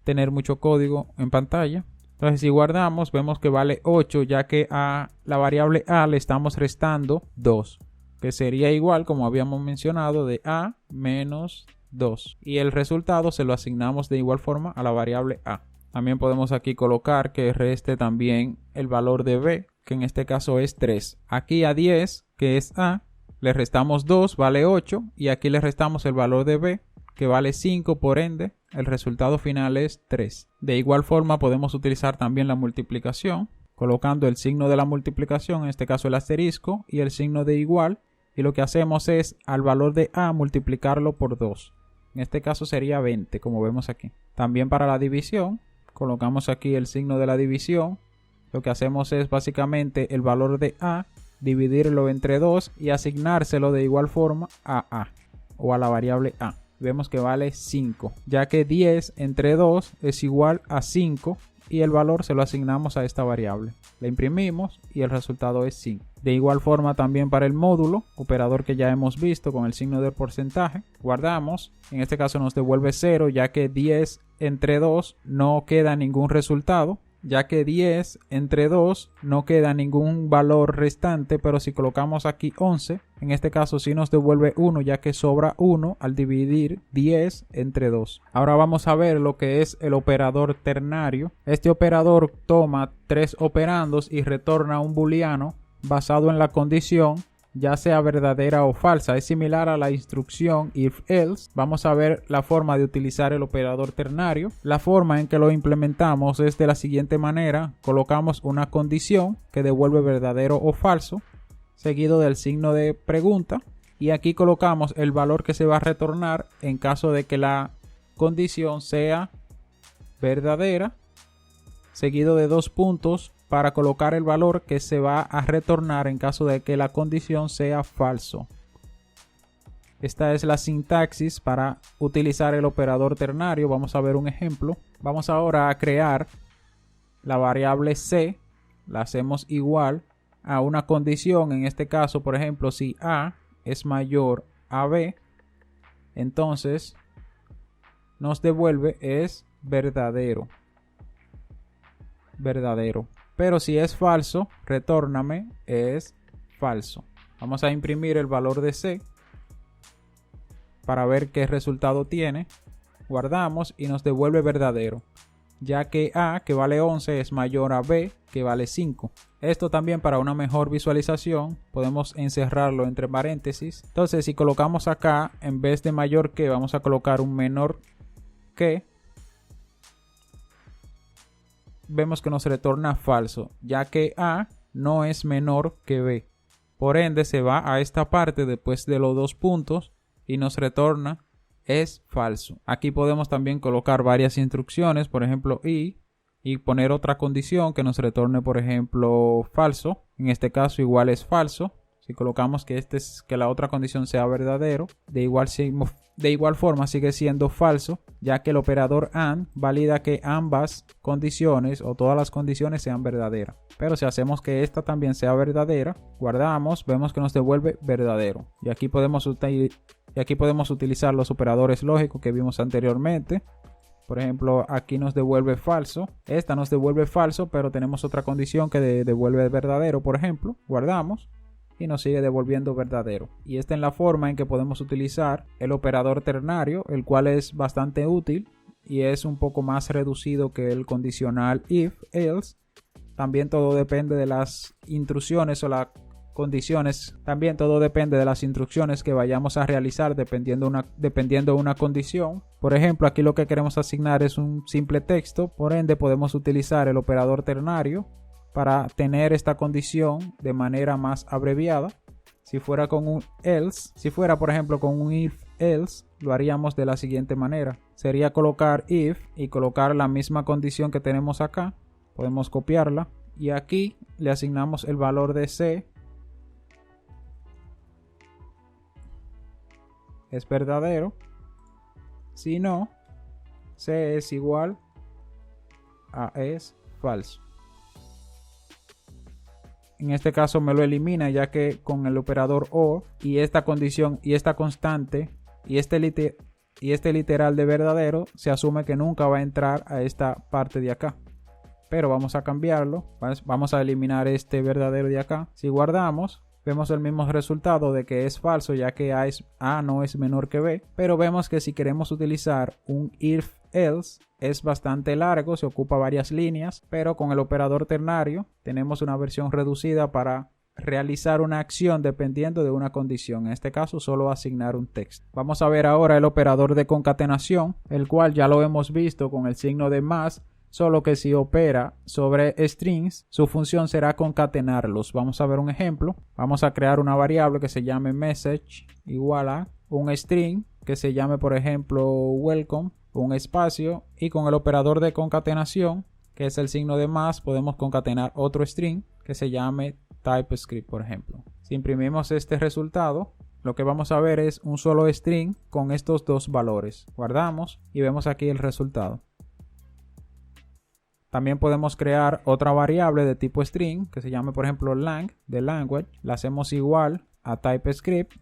tener mucho código en pantalla. Entonces, si guardamos, vemos que vale 8, ya que a la variable a le estamos restando 2, que sería igual, como habíamos mencionado, de a menos 2. Y el resultado se lo asignamos de igual forma a la variable a. También podemos aquí colocar que reste también el valor de b, que en este caso es 3. Aquí a 10, que es a, le restamos 2, vale 8. Y aquí le restamos el valor de b, que vale 5, por ende, el resultado final es 3. De igual forma podemos utilizar también la multiplicación, colocando el signo de la multiplicación, en este caso el asterisco, y el signo de igual, y lo que hacemos es al valor de a multiplicarlo por 2. En este caso sería 20, como vemos aquí. También para la división, colocamos aquí el signo de la división. Lo que hacemos es básicamente el valor de A, dividirlo entre 2 y asignárselo de igual forma a A o a la variable A. Vemos que vale 5, ya que 10 entre 2 es igual a 5 y el valor se lo asignamos a esta variable. La imprimimos y el resultado es 5. De igual forma también para el módulo, operador que ya hemos visto con el signo del porcentaje, guardamos. En este caso nos devuelve 0, ya que 10 entre 2 no queda ningún resultado. Ya que 10 entre 2 no queda ningún valor restante, pero si colocamos aquí 11, en este caso sí nos devuelve 1, ya que sobra 1 al dividir 10 entre 2. Ahora vamos a ver lo que es el operador ternario. Este operador toma 3 operandos y retorna un booleano basado en la condición, ya sea verdadera o falsa. Es similar a la instrucción if-else. Vamos a ver la forma de utilizar el operador ternario. La forma en que lo implementamos es de la siguiente manera. Colocamos una condición que devuelve verdadero o falso, seguido del signo de pregunta, y aquí colocamos el valor que se va a retornar en caso de que la condición sea verdadera, seguido de 2 puntos para colocar el valor que se va a retornar en caso de que la condición sea falso. Esta es la sintaxis para utilizar el operador ternario. Vamos a ver un ejemplo. Vamos ahora a crear la variable c. La hacemos igual a una condición. En este caso, por ejemplo, si a es mayor a b, entonces nos devuelve es verdadero. Pero si es falso, retórname es falso. Vamos a imprimir el valor de c para ver qué resultado tiene. Guardamos y nos devuelve verdadero, ya que a, que vale 11, es mayor a b, que vale 5. Esto también, para una mejor visualización, podemos encerrarlo entre paréntesis. Entonces, si colocamos acá, en vez de mayor que, vamos a colocar un menor que. Vemos que nos retorna falso, ya que a no es menor que b. Por ende, se va a esta parte después de los 2 puntos y nos retorna es falso. Aquí podemos también colocar varias instrucciones, por ejemplo y poner otra condición que nos retorne, por ejemplo, falso. En este caso igual es falso. Si colocamos que la otra condición sea verdadero, de igual forma sigue siendo falso, ya que el operador AND valida que ambas condiciones o todas las condiciones sean verdaderas. Pero si hacemos que esta también sea verdadera, guardamos, vemos que nos devuelve verdadero. Y aquí podemos utilizar los operadores lógicos que vimos anteriormente. Por ejemplo, aquí nos devuelve falso. Esta nos devuelve falso, pero tenemos otra condición que devuelve verdadero, por ejemplo. Guardamos y nos sigue devolviendo verdadero. Y esta es la forma en que podemos utilizar el operador ternario, el cual es bastante útil y es un poco más reducido que el condicional if-else. También todo depende de las instrucciones o las condiciones. También todo depende de las instrucciones que vayamos a realizar dependiendo de una condición. Por ejemplo, aquí lo que queremos asignar es un simple texto. Por ende, podemos utilizar el operador ternario para tener esta condición de manera más abreviada. Si fuera con un else, si fuera por ejemplo con un if else, lo haríamos de la siguiente manera. Sería colocar if y colocar la misma condición que tenemos acá. Podemos copiarla y aquí le asignamos el valor de c. Es verdadero. Si no, c es igual a es falso. En este caso me lo elimina, ya que con el operador OR y esta condición y esta constante y este literal de verdadero, se asume que nunca va a entrar a esta parte de acá. Pero vamos a cambiarlo. Vamos a eliminar este verdadero de acá. Si guardamos, vemos el mismo resultado de que es falso, ya que A no es menor que B. Pero vemos que si queremos utilizar un if-else es bastante largo, se ocupa varias líneas, pero con el operador ternario tenemos una versión reducida para realizar una acción dependiendo de una condición. En este caso, solo asignar un texto. Vamos a ver ahora el operador de concatenación, el cual ya lo hemos visto con el signo de más. Solo que si opera sobre strings, su función será concatenarlos. Vamos a ver un ejemplo. Vamos a crear una variable que se llame message igual a un string que se llame por ejemplo welcome, un espacio, y con el operador de concatenación, que es el signo de más, podemos concatenar otro string que se llame TypeScript, por ejemplo. Si imprimimos este resultado, lo que vamos a ver es un solo string con estos dos valores. Guardamos y vemos aquí el resultado. También podemos crear otra variable de tipo string que se llame por ejemplo lang de language. La hacemos igual a TypeScript.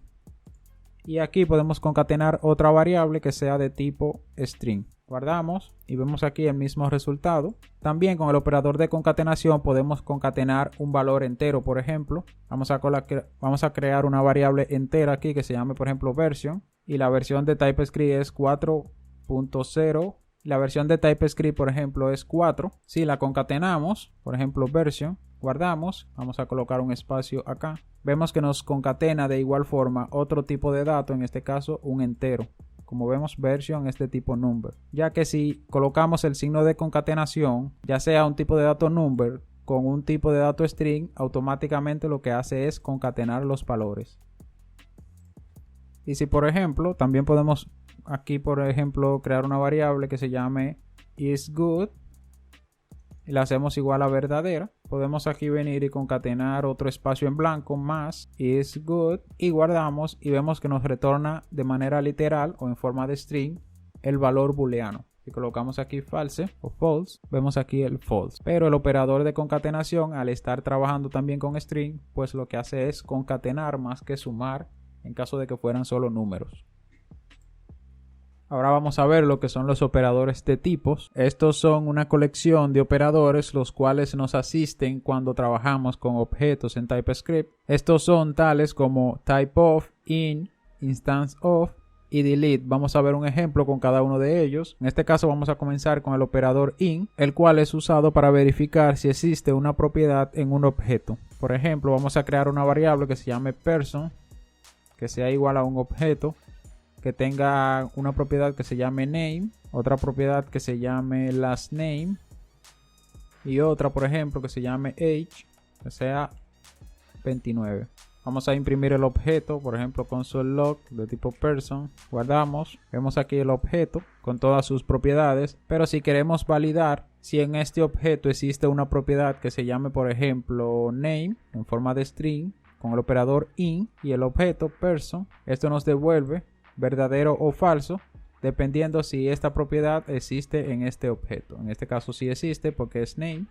Y aquí podemos concatenar otra variable que sea de tipo string. Guardamos y vemos aquí el mismo resultado. También con el operador de concatenación podemos concatenar un valor entero, por ejemplo. Vamos a crear una variable entera aquí que se llame por ejemplo version. Y la versión de TypeScript es 4.0. La versión de TypeScript por ejemplo es 4. Si la concatenamos, por ejemplo version, guardamos, vamos a colocar un espacio acá. Vemos que nos concatena de igual forma otro tipo de dato, en este caso un entero. Como vemos, version es de tipo number, ya que si colocamos el signo de concatenación, ya sea un tipo de dato number con un tipo de dato string, automáticamente lo que hace es concatenar los valores. Y si por ejemplo, también podemos aquí por ejemplo crear una variable que se llame isGood y la hacemos igual a verdadera. Podemos aquí venir y concatenar otro espacio en blanco más isGood y guardamos y vemos que nos retorna de manera literal o en forma de string el valor booleano. Si colocamos aquí false o false, vemos aquí el false. Pero el operador de concatenación, al estar trabajando también con string, pues lo que hace es concatenar más que sumar en caso de que fueran solo números. Ahora vamos a ver lo que son los operadores de tipos. Estos son una colección de operadores los cuales nos asisten cuando trabajamos con objetos en TypeScript. Estos son tales como typeOf, in, instanceOf y delete. Vamos a ver un ejemplo con cada uno de ellos. En este caso vamos a comenzar con el operador in, el cual es usado para verificar si existe una propiedad en un objeto. Por ejemplo, vamos a crear una variable que se llame person, que sea igual a un objeto que tenga una propiedad que se llame name, otra propiedad que se llame last name y otra por ejemplo que se llame age, que sea 29. Vamos a imprimir el objeto, por ejemplo console.log de tipo person, guardamos, vemos aquí el objeto con todas sus propiedades, pero si queremos validar si en este objeto existe una propiedad que se llame por ejemplo name en forma de string, con el operador in y el objeto person, esto nos devuelve verdadero o falso, dependiendo si esta propiedad existe en este objeto. En este caso sí existe porque es name,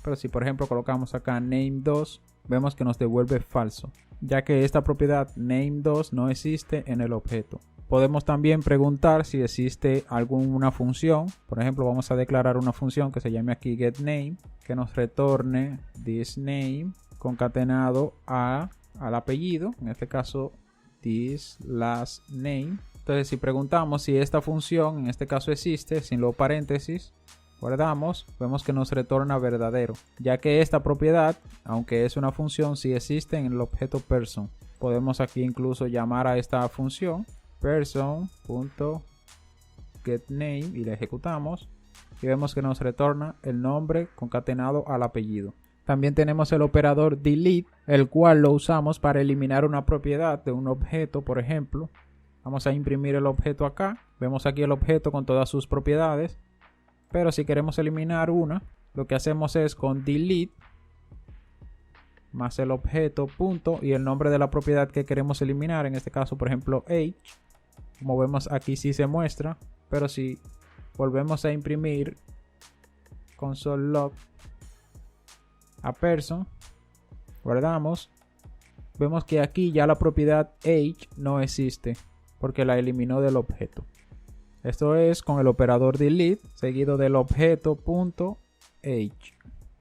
pero si por ejemplo colocamos acá name2, vemos que nos devuelve falso, ya que esta propiedad name2 no existe en el objeto. Podemos también preguntar si existe alguna función. Por ejemplo, vamos a declarar una función que se llame aquí getName, que nos retorne thisName concatenado al apellido, en este caso this last name. Entonces si preguntamos si esta función en este caso existe, sin los paréntesis, guardamos, vemos que nos retorna verdadero, ya que esta propiedad, aunque es una función, sí existe en el objeto person. Podemos aquí incluso llamar a esta función person.getName y la ejecutamos y vemos que nos retorna el nombre concatenado al apellido. También tenemos el operador delete, el cual lo usamos para eliminar una propiedad de un objeto, por ejemplo. Vamos a imprimir el objeto acá. Vemos aquí el objeto con todas sus propiedades. Pero si queremos eliminar una, lo que hacemos es con delete más el objeto punto y el nombre de la propiedad que queremos eliminar. En este caso, por ejemplo, age. Como vemos aquí sí se muestra. Pero si volvemos a imprimir console.log a person, guardamos, vemos que aquí ya la propiedad age no existe porque la eliminó del objeto. Esto es con el operador delete seguido del objeto.age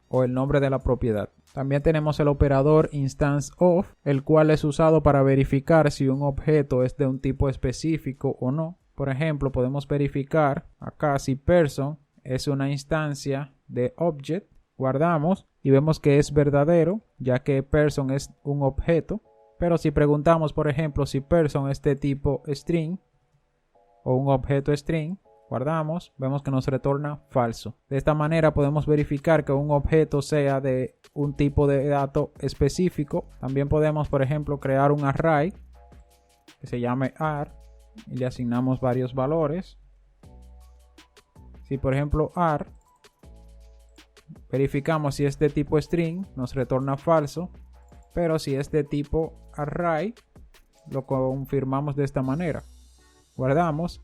o el nombre de la propiedad. También tenemos el operador instanceOf, el cual es usado para verificar si un objeto es de un tipo específico o no. Por ejemplo, podemos verificar acá si person es una instancia de object. Guardamos y vemos que es verdadero, ya que person es un objeto. Pero si preguntamos, por ejemplo, si person es de tipo string o un objeto string, guardamos, vemos que nos retorna falso. De esta manera podemos verificar que un objeto sea de un tipo de dato específico. También podemos, por ejemplo, crear un array que se llame array y le asignamos varios valores. Si por ejemplo AR, verificamos si es de tipo string, nos retorna falso, pero si es de tipo array, lo confirmamos de esta manera. Guardamos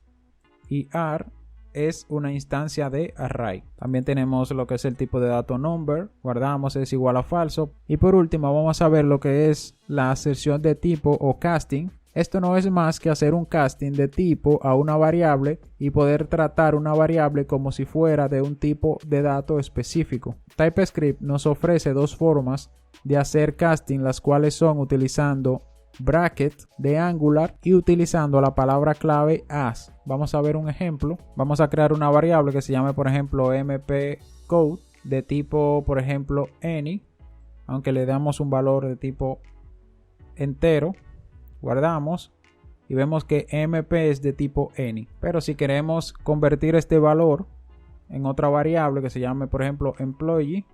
y AR es una instancia de array. También tenemos lo que es el tipo de dato number, guardamos, es igual a falso. Y por último vamos a ver lo que es la aserción de tipo o casting. Esto no es más que hacer un casting de tipo a una variable y poder tratar una variable como si fuera de un tipo de dato específico. TypeScript nos ofrece dos formas de hacer casting, las cuales son utilizando bracket de Angular y utilizando la palabra clave as. Vamos a ver un ejemplo. Vamos a crear una variable que se llame por ejemplo mpcode de tipo por ejemplo any, aunque le damos un valor de tipo entero. Guardamos y vemos que mp es de tipo any, pero si queremos convertir este valor en otra variable que se llame por ejemplo employee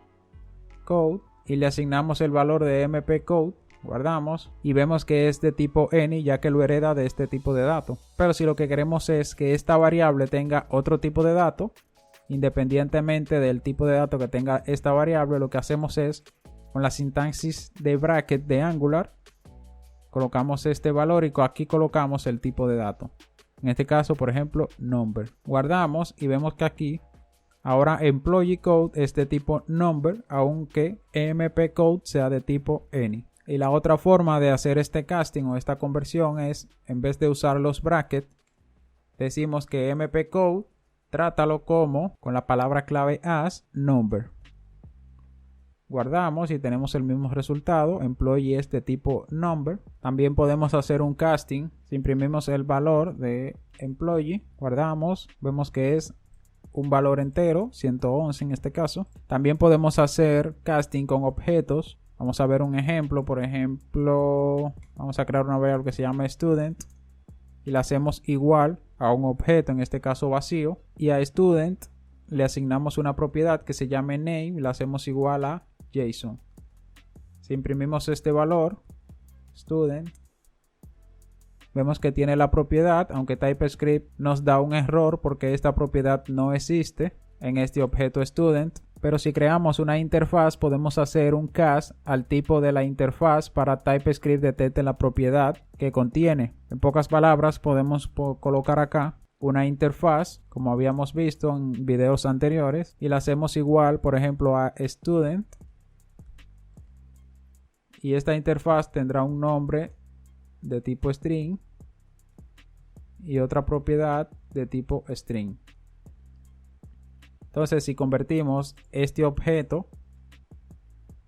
code y le asignamos el valor de mpcode, guardamos y vemos que es de tipo any ya que lo hereda de este tipo de dato. Pero si lo que queremos es que esta variable tenga otro tipo de dato, independientemente del tipo de dato que tenga esta variable, lo que hacemos es con la sintaxis de bracket de Angular colocamos este valor y aquí colocamos el tipo de dato. En este caso, por ejemplo, number. Guardamos y vemos que aquí ahora employee code es de tipo number, aunque mpcode sea de tipo any. Y la otra forma de hacer este casting o esta conversión es, en vez de usar los brackets, decimos que mpcode trátalo como con la palabra clave as number. Guardamos y tenemos el mismo resultado. Employee es de tipo number. También podemos hacer un casting. Si imprimimos el valor de employee, guardamos, vemos que es un valor entero, 111 en este caso. También podemos hacer casting con objetos. Vamos a ver un ejemplo. Por ejemplo, vamos a crear una variable que se llama student y la hacemos igual a un objeto, en este caso vacío, y a student le asignamos una propiedad que se llame name y la hacemos igual a JSON. Si imprimimos este valor, student, vemos que tiene la propiedad, aunque TypeScript nos da un error porque esta propiedad no existe en este objeto student. Pero si creamos una interfaz, podemos hacer un cast al tipo de la interfaz para TypeScript detecte la propiedad que contiene. En pocas palabras, podemos colocar acá una interfaz, como habíamos visto en videos anteriores, y la hacemos igual, por ejemplo, a student. Y esta interfaz tendrá un nombre de tipo string y otra propiedad de tipo string. Entonces, si convertimos este objeto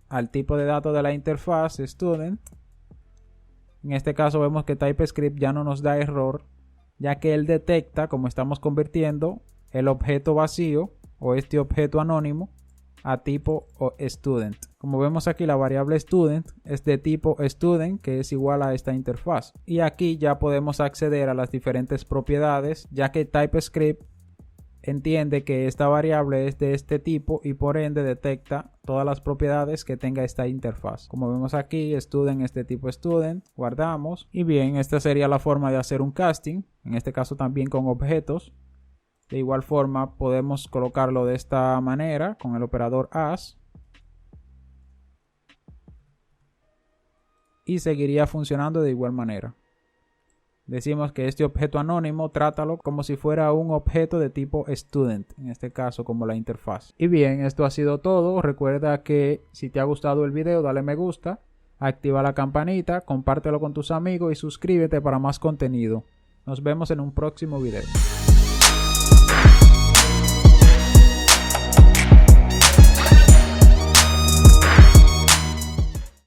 al tipo de datos de la interfaz student, en este caso vemos que TypeScript ya no nos da error, ya que él detecta, como estamos convirtiendo el objeto vacío o este objeto anónimo a tipo student. Como vemos aquí, la variable student es de tipo student, que es igual a esta interfaz. Y aquí ya podemos acceder a las diferentes propiedades, ya que TypeScript entiende que esta variable es de este tipo y por ende detecta todas las propiedades que tenga esta interfaz. Como vemos aquí, student es de tipo student, guardamos. Y bien, esta sería la forma de hacer un casting, en este caso también con objetos. De igual forma podemos colocarlo de esta manera con el operador as y seguiría funcionando de igual manera. Decimos que este objeto anónimo trátalo como si fuera un objeto de tipo student, en este caso como la interfaz. Y bien, esto ha sido todo. Recuerda que si te ha gustado el video, dale me gusta, activa la campanita, compártelo con tus amigos y suscríbete para más contenido. Nos vemos en un próximo video.